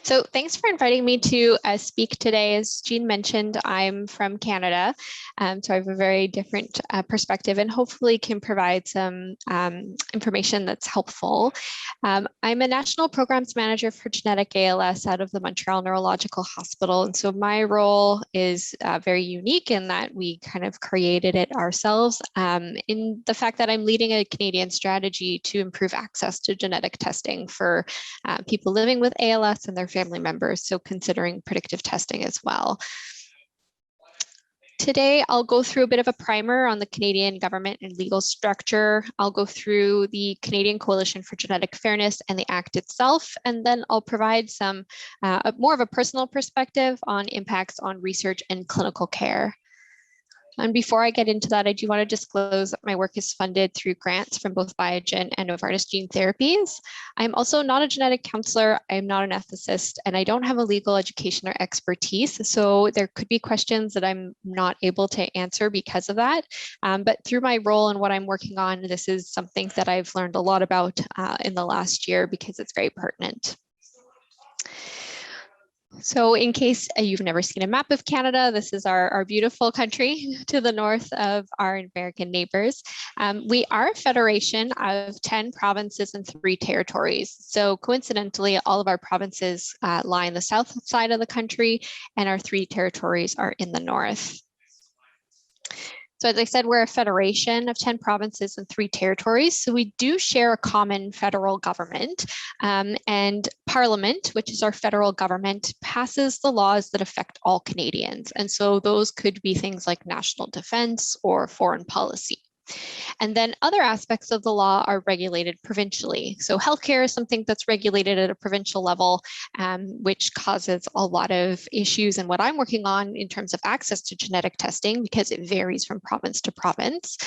So thanks for inviting me to speak today. As Jean mentioned, I'm from Canada, so I have a very different perspective and hopefully can provide some information that's helpful. I'm a National Programs Manager for Genetic ALS out of the Montreal Neurological Hospital, and so my role is very unique in that we kind of created it ourselves in the fact that I'm leading a Canadian strategy to improve access to genetic testing for people living with ALS and their family members, so considering predictive testing as well. Today, I'll go through a bit of a primer on the Canadian government and legal structure. I'll go through the Canadian Coalition for Genetic Fairness and the Act itself, and then I'll provide some more of a personal perspective on impacts on research and clinical care. And before I get into that, I do want to disclose that my work is funded through grants from both Biogen and Novartis Gene Therapies. I'm also not a genetic counselor, I'm not an ethicist, and I don't have a legal education or expertise. So there could be questions that I'm not able to answer because of that. But through my role and what I'm working on, this is something that I've learned a lot about in the last year because it's very pertinent. So in case you've never seen a map of Canada, this is our beautiful country to the north of our American neighbors. We are a federation of 10 provinces and 3 territories. So coincidentally, all of our provinces lie in the south side of the country and our 3 territories are in the north. So as I said, we're a federation of 10 provinces and 3 territories. So we do share a common federal government, and Parliament, which is our federal government, passes the laws that affect all Canadians. And so those could be things like national defense or foreign policy. And then other aspects of the law are regulated provincially. So healthcare is something that's regulated at a provincial level, which causes a lot of issues. And what I'm working on in terms of access to genetic testing, because it varies from province to province.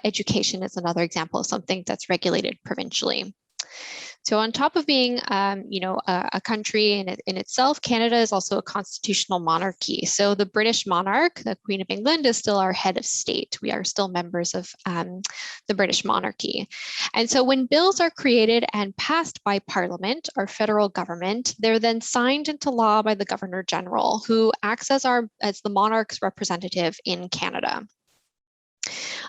Education is another example of something that's regulated provincially. So on top of being, a country in itself, Canada is also a constitutional monarchy. So the British monarch, the Queen of England, is still our head of state. We are still members of the British monarchy. And so when bills are created and passed by Parliament, our federal government, they're then signed into law by the Governor General, who acts as the monarch's representative in Canada.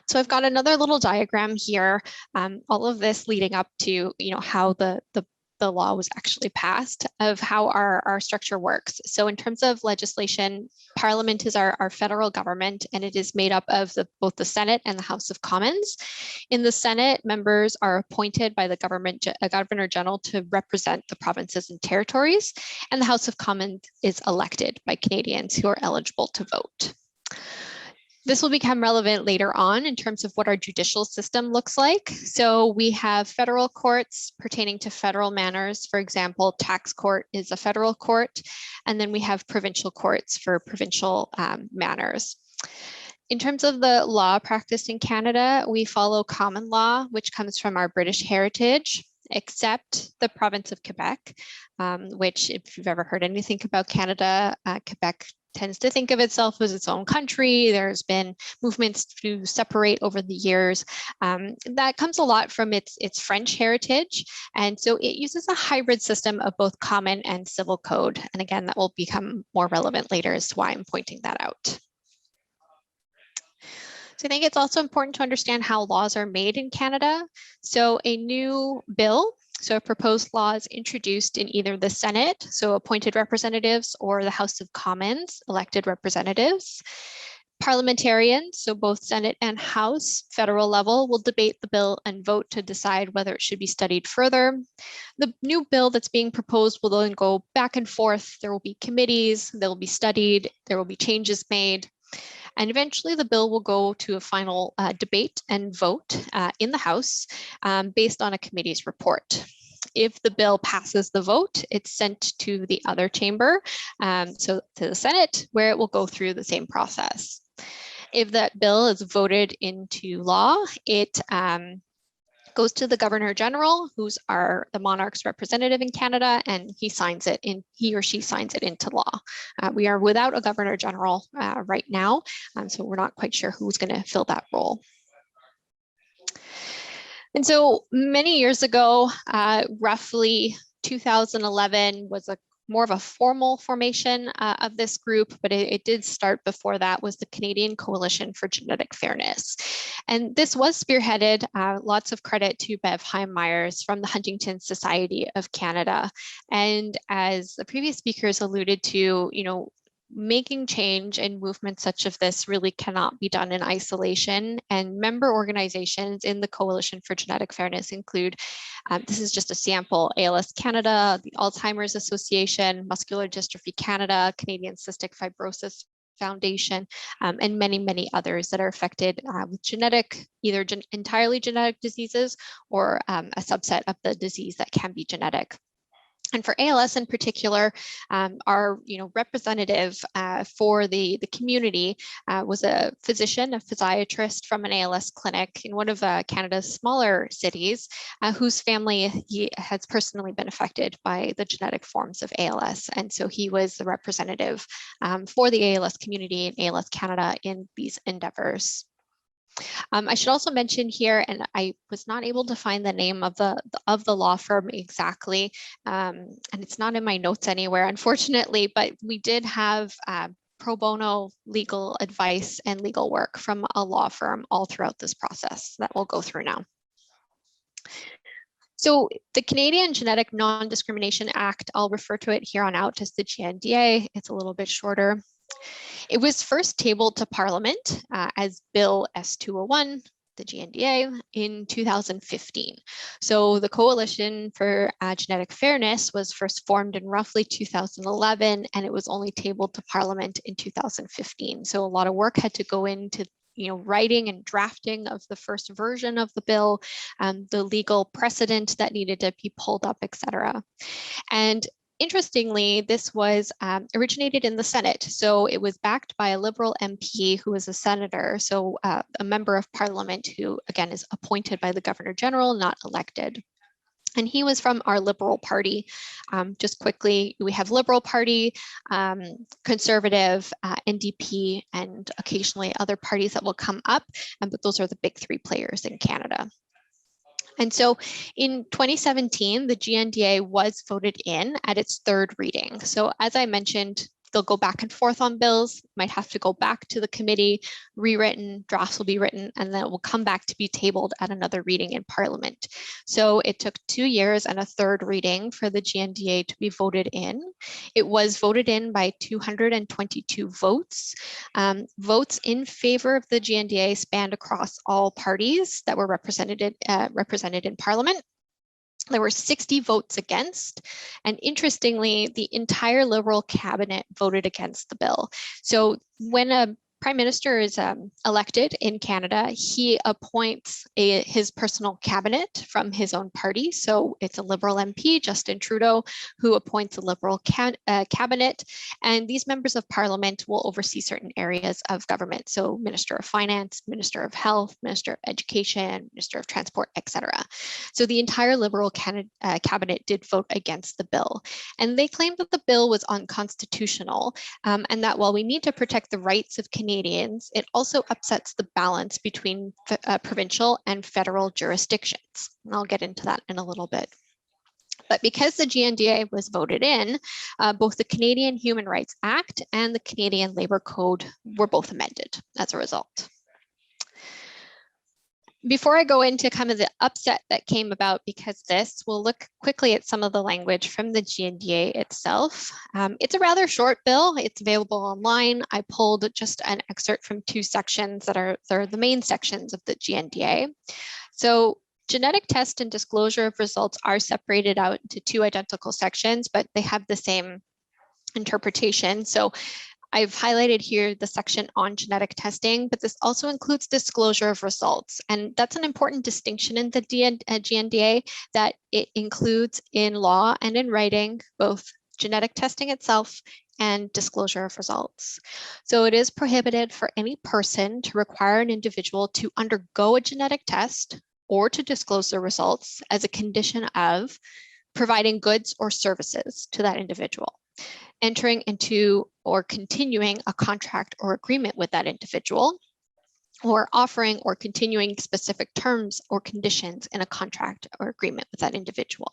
So I've got another little diagram here, all of this leading up to how the law was actually passed, of how our structure works. So in terms of legislation, Parliament is our federal government, and it is made up of both the Senate and the House of Commons. In the Senate, members are appointed by the Governor General to represent the provinces and territories, and the House of Commons is elected by Canadians who are eligible to vote. This will become relevant later on in terms of what our judicial system looks like. So we have federal courts pertaining to federal matters. For example, tax court is a federal court, and then we have provincial courts for provincial matters. In terms of the law practiced in Canada, we follow common law, which comes from our British heritage, except the province of Quebec, which, if you've ever heard anything about Canada, Quebec tends to think of itself as its own country. There's been movements to separate over the years. That comes a lot from its French heritage. And so it uses a hybrid system of both common and civil code. And again, that will become more relevant later as to why I'm pointing that out. So I think it's also important to understand how laws are made in Canada. So a new bill, so a proposed law, is introduced in either the Senate, so appointed representatives, or the House of Commons, elected representatives. Parliamentarians, so both Senate and House, federal level, will debate the bill and vote to decide whether it should be studied further. The new bill that's being proposed will then go back and forth. There will be committees, they will be studied, there will be changes made. And eventually the bill will go to a final debate and vote in the House based on a committee's report. If the bill passes the vote, it's sent to the other chamber, so to the Senate, where it will go through the same process. If that bill is voted into law, it goes to the Governor General, who's the monarch's representative in Canada, and he or she signs it into law. We are without a Governor General right now, so we're not quite sure who's going to fill that role. And so many years ago, roughly 2011 was a more of a formal formation of this group, but it did start before that, was the Canadian Coalition for Genetic Fairness. And this was spearheaded, lots of credit to Bev Heim-Myers from the Huntington Society of Canada. And as the previous speakers alluded to, making change and movements such as this really cannot be done in isolation. And member organizations in the Coalition for Genetic Fairness include, this is just a sample, ALS Canada, the Alzheimer's Association, Muscular Dystrophy Canada, Canadian Cystic Fibrosis Foundation, and many, many others that are affected with either entirely genetic diseases or a subset of the disease that can be genetic. And for ALS in particular, our representative for the community was a physician, a physiatrist from an ALS clinic in one of Canada's smaller cities, whose family has personally been affected by the genetic forms of ALS. And so he was the representative for the ALS community in ALS Canada in these endeavors. I should also mention here, and I was not able to find the name of the law firm exactly, and it's not in my notes anywhere, unfortunately, but we did have pro bono legal advice and legal work from a law firm all throughout this process that we'll go through now. So the Canadian Genetic Non-Discrimination Act, I'll refer to it here on out as the GNDA. It's a little bit shorter. It was first tabled to Parliament as Bill S201, the GNDA, in 2015. So the Coalition for Genetic Fairness was first formed in roughly 2011, and it was only tabled to Parliament in 2015. So a lot of work had to go into writing and drafting of the first version of the bill, the legal precedent that needed to be pulled up, etc. And interestingly, this was originated in the Senate. So it was backed by a Liberal MP who was a senator, so a member of Parliament who, again, is appointed by the Governor General, not elected. And he was from our Liberal Party. Just quickly, we have Liberal Party, Conservative, NDP, and occasionally other parties that will come up, but those are the big three players in Canada. And so in 2017, the GNDA was voted in at its third reading. So as I mentioned, they'll go back and forth on bills, might have to go back to the committee, rewritten, drafts will be written, and then it will come back to be tabled at another reading in Parliament. So it took 2 years and a third reading for the GNDA to be voted in. It was voted in by 222 votes. Votes in favor of the GNDA spanned across all parties that were represented in Parliament. There were 60 votes against, and interestingly, the entire Liberal cabinet voted against the bill. So when a Prime Minister is elected in Canada, he appoints his personal cabinet from his own party. So it's a Liberal MP, Justin Trudeau, who appoints a Liberal cabinet. And these members of Parliament will oversee certain areas of government. So Minister of Finance, Minister of Health, Minister of Education, Minister of Transport, etc. So the entire Liberal cabinet did vote against the bill. And they claimed that the bill was unconstitutional, and that while we need to protect the rights of Canadians, it also upsets the balance between provincial and federal jurisdictions. And I'll get into that in a little bit. But because the GNDA was voted in, both the Canadian Human Rights Act and the Canadian Labour Code were both amended as a result. Before I go into kind of the upset that came about because this, we'll look quickly at some of the language from the GNDA itself. It's a rather short bill. It's available online. I pulled just an excerpt from 2 sections that are the main sections of the GNDA. So genetic test and disclosure of results are separated out into 2 identical sections, but they have the same interpretation. So I've highlighted here the section on genetic testing, but this also includes disclosure of results. And that's an important distinction in the GNDA, that it includes in law and in writing, both genetic testing itself and disclosure of results. So it is prohibited for any person to require an individual to undergo a genetic test or to disclose the results as a condition of providing goods or services to that individual, entering into or continuing a contract or agreement with that individual, or offering or continuing specific terms or conditions in a contract or agreement with that individual.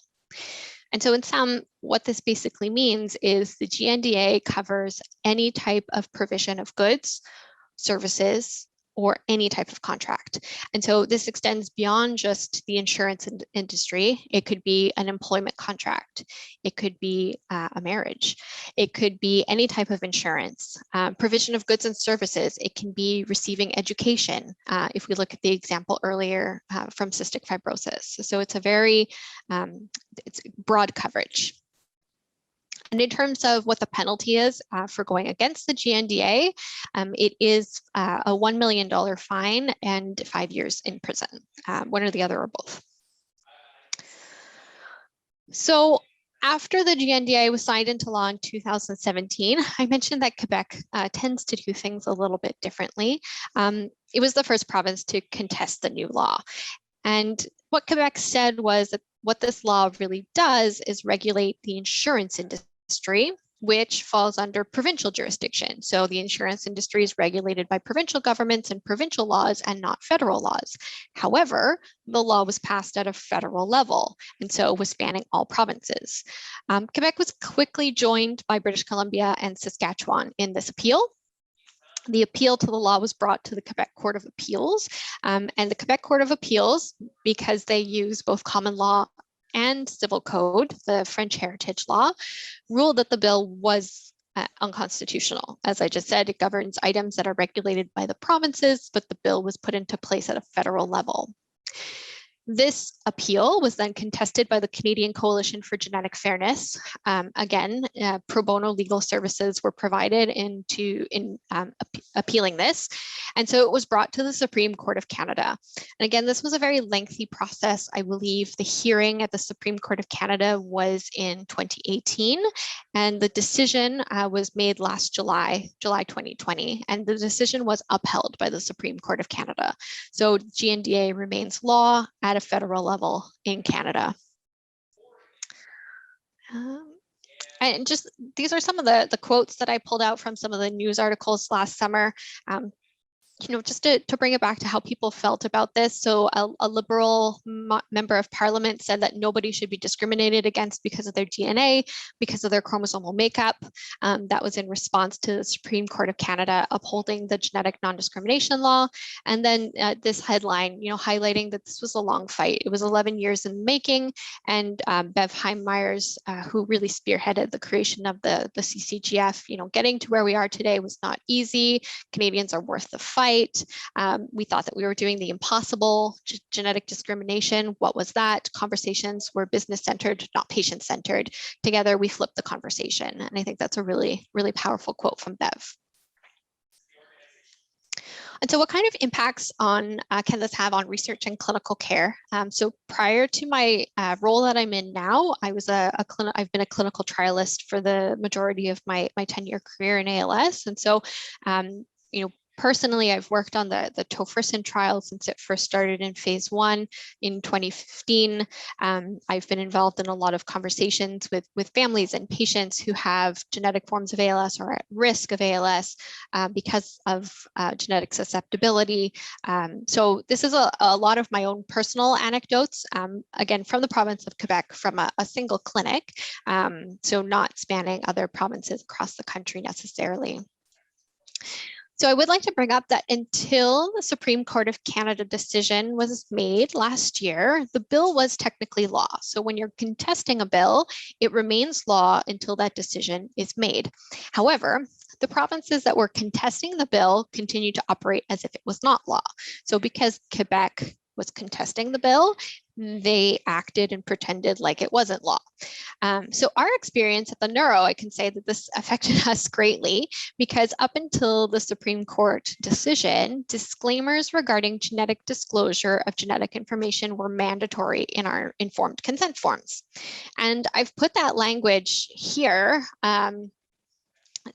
And so in sum, what this basically means is the GNDA covers any type of provision of goods, services, or any type of contract. And so this extends beyond just the insurance industry. It could be an employment contract. It could be a marriage. It could be any type of insurance, provision of goods and services. It can be receiving education. If we look at the example earlier from cystic fibrosis. So it's a very it's broad coverage. And in terms of what the penalty is for going against the GNDA, it is a $1 million fine and 5 years in prison, one or the other or both. So after the GNDA was signed into law in 2017, I mentioned that Quebec tends to do things a little bit differently. It was the first province to contest the new law. And what Quebec said was that what this law really does is regulate the insurance industry, which falls under provincial jurisdiction. So the insurance industry is regulated by provincial governments and provincial laws and not federal laws. However, the law was passed at a federal level, and so was spanning all provinces. Quebec was quickly joined by British Columbia and Saskatchewan in this appeal. The appeal to the law was brought to the Quebec Court of Appeals, and the Quebec Court of Appeals, because they use both common law and civil code, the French heritage law, ruled that the bill was unconstitutional. As I just said, it governs items that are regulated by the provinces, but the bill was put into place at a federal level. This appeal was then contested by the Canadian Coalition for Genetic Fairness. Again, pro bono legal services were provided in appealing this. And so it was brought to the Supreme Court of Canada. And again, this was a very lengthy process. I believe the hearing at the Supreme Court of Canada was in 2018. And the decision was made last July 2020. And the decision was upheld by the Supreme Court of Canada. So GNDA remains law at a federal level in Canada. And just these are some of the quotes that I pulled out from some of the news articles last summer. Just to bring it back to how people felt about this. So a Liberal member of Parliament said that nobody should be discriminated against because of their DNA, because of their chromosomal makeup. That was in response to the Supreme Court of Canada upholding the genetic non-discrimination law. And then this headline, highlighting that this was a long fight. It was 11 years in the making, and Bev Heim-Myers, who really spearheaded the creation of the CCGF, getting to where we are today was not easy. Canadians are worth the fight. We thought that we were doing the impossible. Genetic discrimination, what was that? Conversations were business-centered, not patient-centered. Together, we flipped the conversation. And I think that's a really, really powerful quote from Bev. And so what kind of impacts can this have on research and clinical care? So prior to my role that I'm in now, I've been a clinical trialist for the majority of my 10-year career in ALS. And so, personally, I've worked on the Tofersen trial since it first started in phase 1 in 2015. I've been involved in a lot of conversations with families and patients who have genetic forms of ALS or at risk of ALS because of genetic susceptibility. So this is a lot of my own personal anecdotes, again, from the province of Quebec, from a single clinic, so not spanning other provinces across the country necessarily. So I would like to bring up that until the Supreme Court of Canada decision was made last year, the bill was technically law. So when you're contesting a bill, it remains law until that decision is made. However, the provinces that were contesting the bill continue to operate as if it was not law. So because Quebec was contesting the bill, they acted and pretended like it wasn't law. So our experience at the Neuro, I can say that this affected us greatly because up until the Supreme Court decision, disclaimers regarding genetic disclosure of genetic information were mandatory in our informed consent forms. And I've put that language here.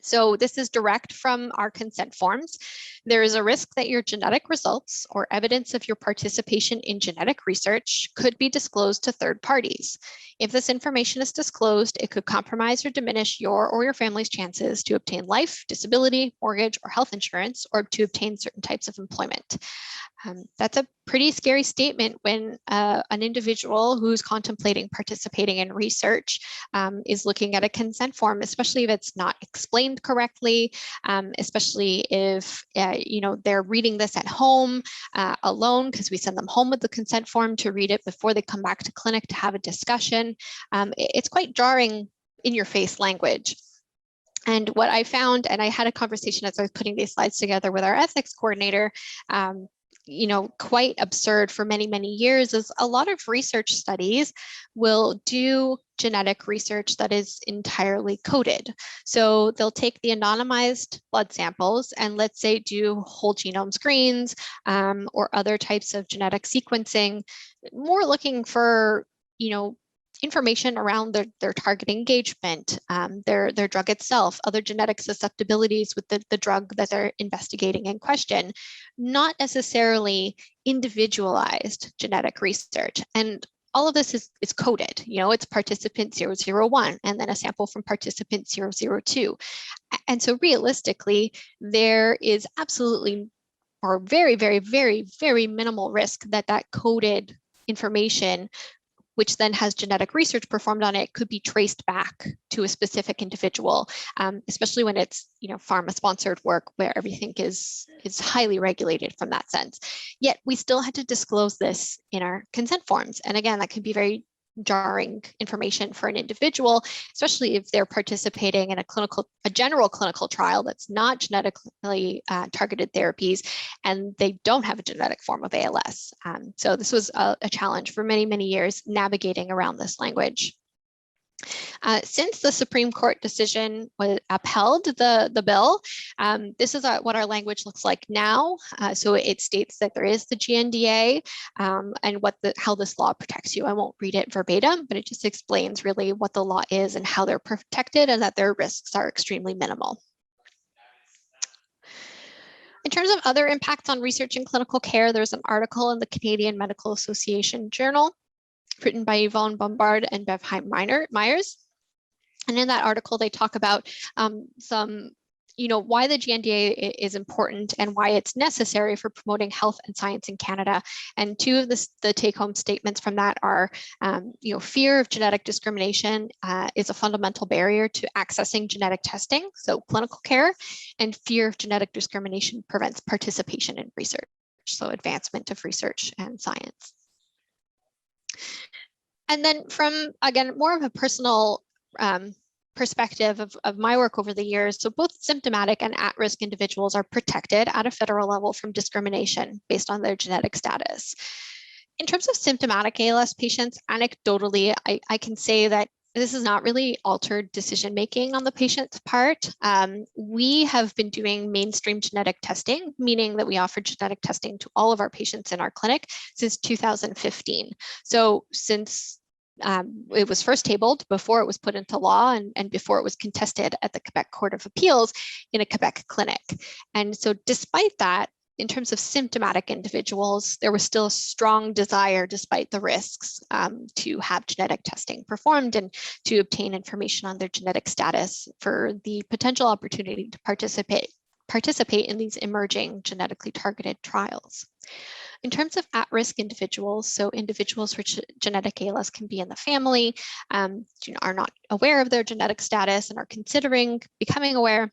So this is direct from our consent forms. There is a risk that your genetic results or evidence of your participation in genetic research could be disclosed to third parties. If this information is disclosed, it could compromise or diminish your or your family's chances to obtain life, disability, mortgage, or health insurance, or to obtain certain types of employment. That's a pretty scary statement when an individual who's contemplating participating in research is looking at a consent form, especially if it's not explained correctly, especially if they're reading this at home alone, because we send them home with the consent form to read it before they come back to clinic to have a discussion. It's quite jarring, in-your-face language. And what I found, and I had a conversation as I was putting these slides together with our ethics coordinator, quite absurd for many, many years, is a lot of research studies will do genetic research that is entirely coded. So they'll take the anonymized blood samples and, let's say, do whole genome screens or other types of genetic sequencing, more looking for, information around their target engagement, their drug itself, other genetic susceptibilities with the drug that they're investigating in question, not necessarily individualized genetic research. And all of this is coded. It's participant 001 and then a sample from participant 002. And so realistically, there is absolutely, or very, very, very, very minimal risk that coded information, which then has genetic research performed on it, could be traced back to a specific individual, especially when it's pharma-sponsored work where everything is highly regulated from that sense. Yet we still had to disclose this in our consent forms. And again, that can be very jarring information for an individual, especially if they're participating in a general clinical trial that's not genetically targeted therapies, and they don't have a genetic form of ALS. So this was a challenge for many, many years, navigating around this language. Since the Supreme Court decision upheld the bill, this is what our language looks like now. So it states that there is the GNDA and how this law protects you. I won't read it verbatim, but it just explains really what the law is and how they're protected, and that their risks are extremely minimal. In terms of other impacts on research and clinical care, there's an article in the Canadian Medical Association Journal written by Yvonne Bombard and Bevheim Myers. And in that article, they talk about why the GNDA is important and why it's necessary for promoting health and science in Canada. And two of the take-home statements from that are, fear of genetic discrimination is a fundamental barrier to accessing genetic testing, so clinical care, and fear of genetic discrimination prevents participation in research, so advancement of research and science. And then from, again, more of a personal perspective of my work over the years, so both symptomatic and at-risk individuals are protected at a federal level from discrimination based on their genetic status. In terms of symptomatic ALS patients, anecdotally, I can say that this has not really altered decision-making on the patient's part. We have been doing mainstream genetic testing, meaning that we offer genetic testing to all of our patients in our clinic since 2015. So since it was first tabled, before it was put into law, and before it was contested at the Quebec Court of Appeals in a Quebec clinic. And so despite that, in terms of symptomatic individuals, there was still a strong desire, despite the risks, to have genetic testing performed and to obtain information on their genetic status for the potential opportunity to participate in these emerging genetically targeted trials. In terms of at-risk individuals, so individuals with genetic ALS can be in the family, are not aware of their genetic status and are considering becoming aware,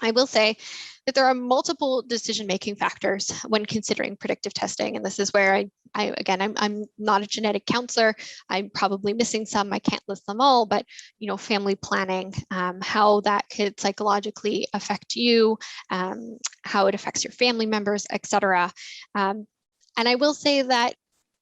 I will say that there are multiple decision-making factors when considering predictive testing. And this is where I'm not a genetic counselor. I'm probably missing some. I can't list them all, but family planning, how that could psychologically affect you, how it affects your family members, etc. And I will say that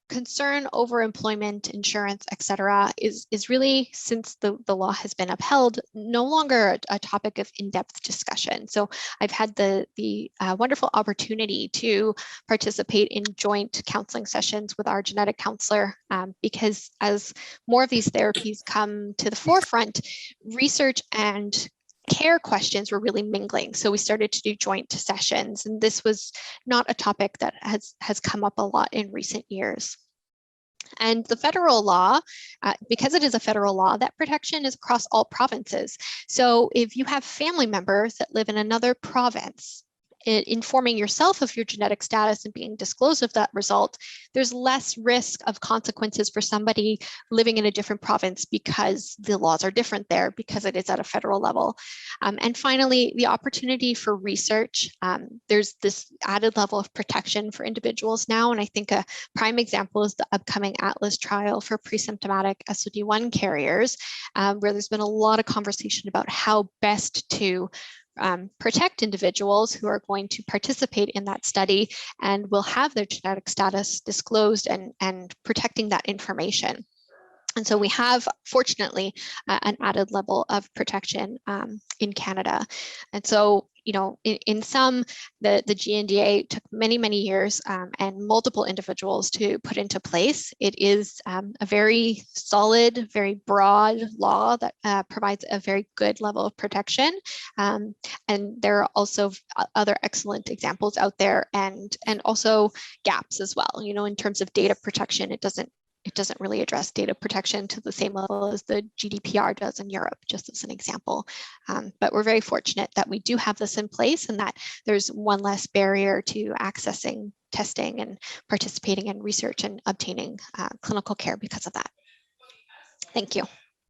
concern over employment, insurance, etc., is really, since the law has been upheld, no longer a topic of in-depth discussion. So I've had the wonderful opportunity to participate in joint counseling sessions with our genetic counselor, because as more of these therapies come to the forefront, research and care questions were really mingling. So we started to do joint sessions, and this was not a topic that has come up a lot in recent years. And the federal law, because it is a federal law, that protection is across all provinces. So if you have family members that live in another province informing yourself of your genetic status and being disclosed of that result, there's less risk of consequences for somebody living in a different province because the laws are different there, because it is at a federal level. And finally, the opportunity for research. There's this added level of protection for individuals now. And I think a prime example is the upcoming ALS trial for pre-symptomatic SOD1 carriers, where there's been a lot of conversation about how best to protect individuals who are going to participate in that study and will have their genetic status disclosed, and protecting that information. And so we have, fortunately, an added level of protection in Canada. And so, you know, in some, the GNDA took many, many years and multiple individuals to put into place. It is a very solid, very broad law that provides a very good level of protection. And there are also other excellent examples out there, and also gaps as well. You know, in terms of data protection, it doesn't really address data protection to the same level as the GDPR does in Europe, just as an example. But we're very fortunate that we do have this in place, and that there's one less barrier to accessing testing and participating in research and obtaining clinical care because of that. Thank you.